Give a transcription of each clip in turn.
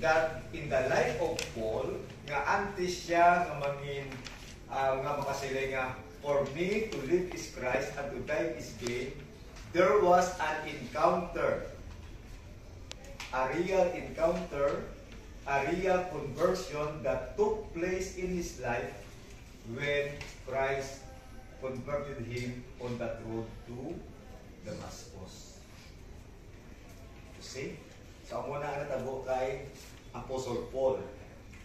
that in the life of Paul, nga antes siya nga mangin, nga makasilay nga, for me to live is Christ and to die is gain, there was an encounter, a real encounter, a real conversion that took place in his life when Christ converted him on that road to Damascus. You see? So, muna ang natabo kay Apostle Paul.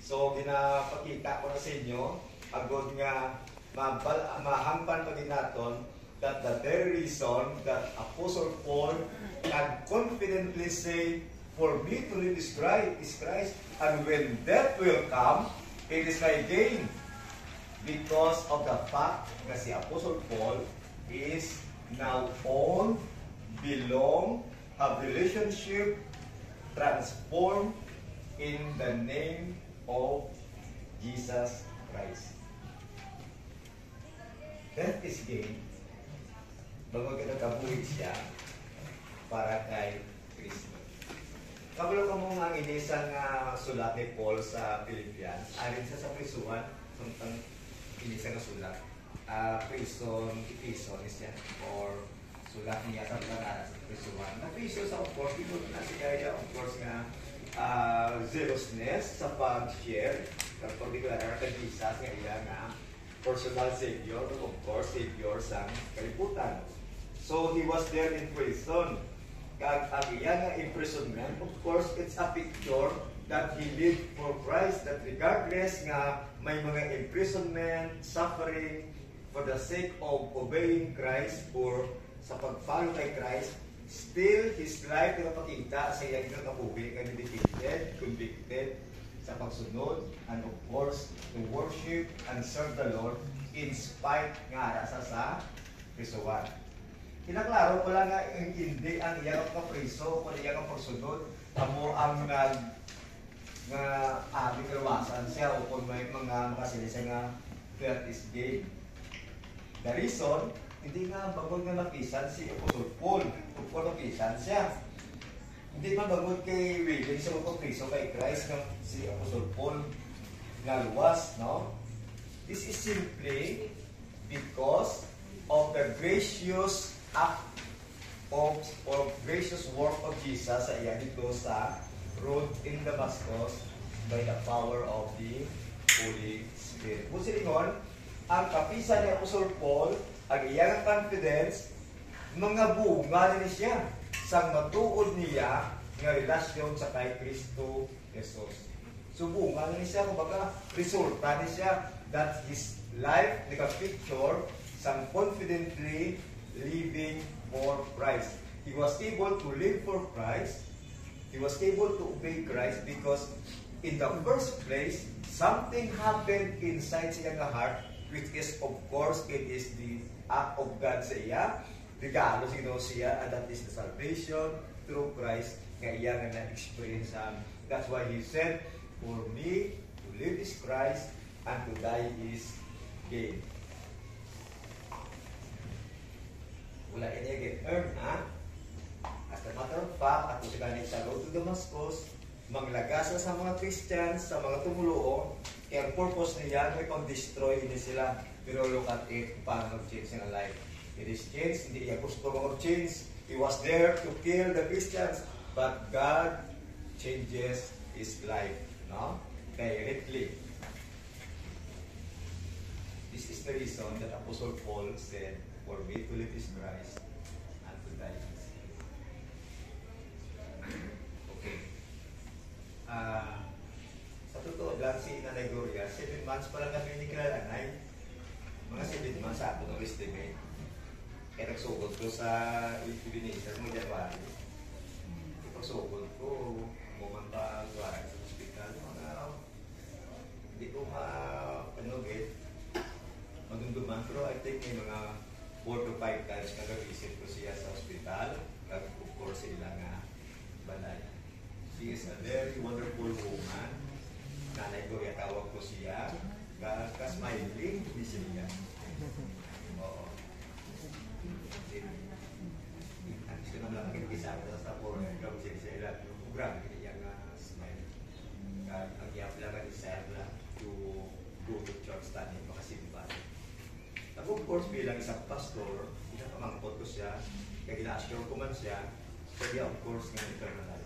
So, ginapakita ko na sa inyo, agod nga mahampan pa din natin that the very reason that Apostle Paul can confidently say, for me to live is Christ, and when death will come, it is my gain. Because of the fact that si Apostle Paul is now owned, belong, have relationship, transformed in the name of Jesus Christ. That is gain. Bago kinakabuhid siya para kay Kristo. Kabalo ka mo nga inisang sulat ni Paul sa Philippians, arin siya sa prisuan, inisang sulat. Prison siya, or sulat niya sa pangalan sa prisuan. Na prison sa, of course, ito na siya, of course, nga zealousness sa pag-share, kapag di ko na kay Jesus, nga iya nga personal savior, of course, savior sa kalibutan. So, he was there in prison. Ang iya nga imprisonment, of course, it's a picture that he lived for Christ, that regardless nga may mga imprisonment, suffering, for the sake of obeying Christ or sa pag-follow kay Christ, still his life pinapakita sa iyang kabuhi, kanya defeated, convicted sa pagsunod, and of course, to worship and serve the Lord in spite nga sa prisuan. Kinaklaro ko lang nga hindi ang iyang kapriso, kung iyang pagsunod, amo ang aming kalawasan siya o kung may mga makasilisa nga that is gain. The reason, hindi nga bagod nga napisan si Apostle Paul. Kung napisan siya. Hindi man bagod kay William sa magpapriso kay Christ ng si Apostle Paul nga luwas, no? This is simply because of the gracious act of gracious work of Jesus sa iya dito sa road in Damascus by the power of the Holy Spirit. Kung silingon, ang kapisan ni Apostle Paul, ang iyang confidence, mga bunga na siya sa matuod niya nga relasyon sa kay Kristo Jesus. So bunga na siya, kumbaga, resulta ni siya that his life, naka-picture, sang confidently living for Christ. He was able to live for Christ. He was able to obey Christ because in the first place, something happened inside sa iyang heart, which is, of course, it is the act of God sa iya. Regalo siya, and that is the salvation through Christ nga iya nga na-experience. That's why he said, for me, to live is Christ, and to die is gain. Wala niya get-earn, ha? As a matter of fact, ako siya ganit sa road to Damascus, manglagasa sa mga Christians, sa mga tumuloo, kaya ang purpose niya, may pang-destroy hindi sila. Pero look at it, paano mag-change ng life. It is changed, hindi niya gusto mag-change. He was there to kill the Christians, but God changes his life, no? Directly. This is the reason that Apostle Paul said, for me to live is Christ, and to die is gain. Okay. Sa totoo lang, si Nanay Gloria, 7 months pa lang kami ni Kilalanay. Mga 7 months sa ako ng estimate. Kaya nagsugod ko sa Ebenezer mo January. Ipagsugod ko, muman pa gawaran sa hospital. Hindi ko ma-panugit. Magdunduman, pero I think may mga 4 to 5 times nag-visit ko siya sa hospital. Of course, sila nga balay. She is a very wonderful woman. Nanay ko, tawag ko siya. Kasmiling, hindi siya. Oo. Gusto naman lang magkikisa ko sa po. Grabe siya ilan. Grabe niya nga smile. sa pastor, pinakamangkot ko siya, kaya gina-assure ko man siya, kaya of course nga eternal life.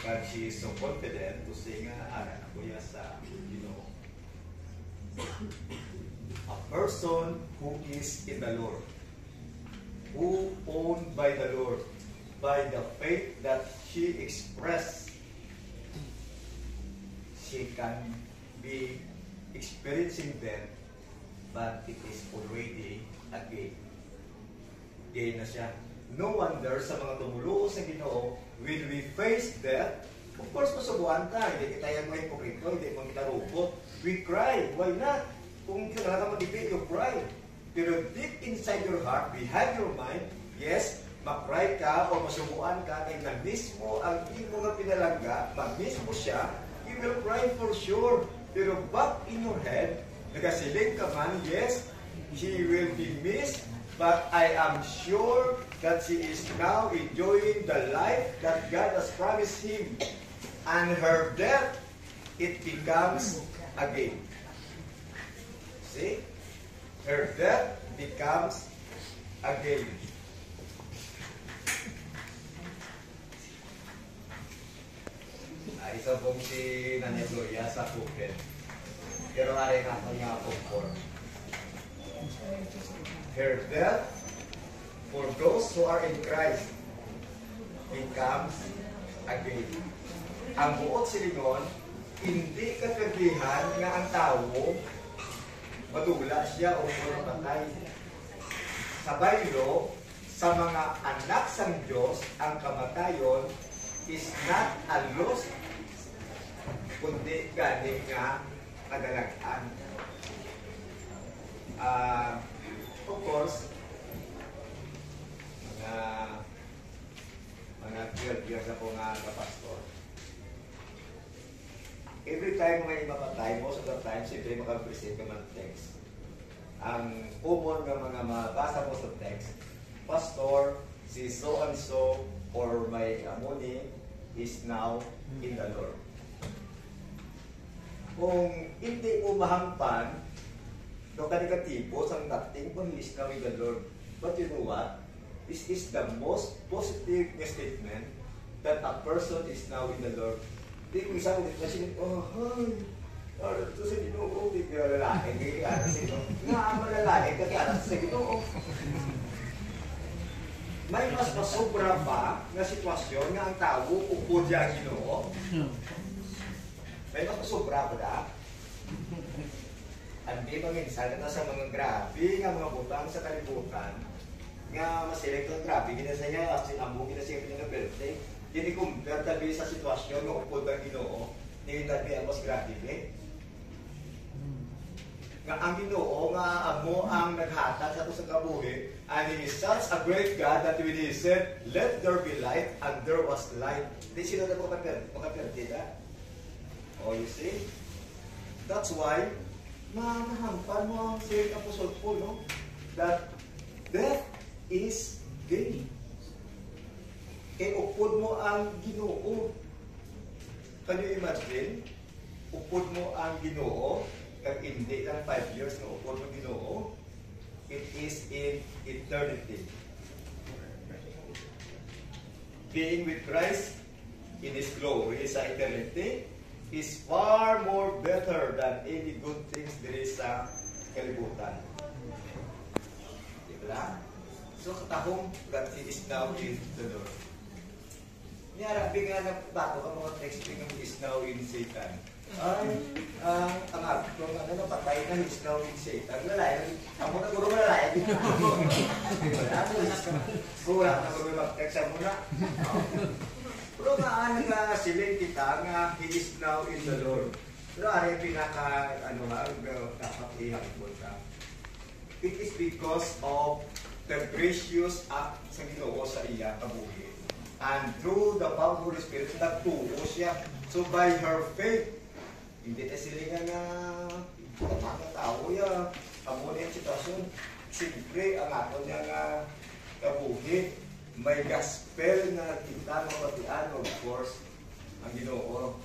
But she is so confident to say nga, aral ako ya sa, a person who is in the Lord, who owned by the Lord, by the faith that she expressed, she can be experiencing death, but it is already a gain. Gain na siya. No wonder sa mga tumuluo sa Ginoo, when we face death, of course, masubuhan tayo. Hindi kita yung mga hipokrito, hindi mo kita robot. We cry. Why not? Kung kailangan ka matipid, you cry. Pero deep inside your heart, behind your mind, yes, makry ka o masubuhan ka, kaya na mismo ang imo nga pinalangga, mag-miss mo siya, you will cry for sure. Pero back in your head, nagasiling ka man, yes, she will be missed, but I am sure that she is now enjoying the life that God has promised him. And her death, it becomes a gain. See? Her death becomes a gain. Isa pong si Nanay Gloria sa Phuket. Pero ari nga nga po. Her death, for those who are in Christ, becomes a gain. Ang buot silingon, hindi kakagihan nga ang tao madula siya o patay. Sa Baylo, sa mga anak sang Diyos, ang kamatayon is not a loss, kundi gani nga kadalagan. Of course, mga 12 years ako nga kapastor. Every time may mapatay, most of the time, siyempre makapag-present ka man text. Ang common nga mga mabasa mo sa text, Pastor, si so and so, or my amoni, is now in the Lord. Kung hindi mo mahampan, no kanikatipo sang dating kung is now in the Lord. But you know what? This is the most positive statement that a person is now in the Lord. Hindi kung isang kasi, oh, hi, ano ito sa Ginoo, hindi ka lalaki, kaya sino, nga malalaki, kaya sa Ginoo. May mas masobra pa na sitwasyon nga ang tao upod niya ang Ginoo. May mas masobra pa da. Hindi ba minsan na sa mga grabe nga mga butang sa kalibutan nga maselect ang grabe ginasaya at sinambo ginasaya ng birthday. Hindi kung tabi sa sitwasyon nga upod ang Ginoo, hindi tabi ang mas grabe nga ang Ginoo nga amo ang naghatag sa sa kabuhi, and He is such a great God that when He said, "Let there be light," and there was light. Di sila na makapirtida. Oh, you see? That's why mahampan mo ang si Apostle Paul, no? That death is gain. Kaya upod mo ang Ginoo. Can you imagine? Upod mo ang Ginoo, kag hindi lang 5 years na upod mo Ginoo, it is in eternity. Being with Christ in His glory sa eternity is far more better than any good things there is sa kalibutan. Diba? So katahong that He is now in the Lord. Niyarabi nga na bato ka mga text ng is now in Satan. Ay, ang kung ano na patay na is now in Satan. Lalaya, ako na guro lalaya. Wala na guro mag-text sa muna. Pero nga siling kita nga He is now in the Lord. Pero ari pinaka dapat ihapon ka. It is because of the gracious act sa Ginoo sa iya kabuhi. And through the power of the Holy Spirit, nagtuo siya. So by her faith, hindi na silingan na mga tao ya, amo na yung sitwasyon. Siyempre, ang ato niya nga kabuhi, may gospel na kita mapatian, of course, ang Ginoo.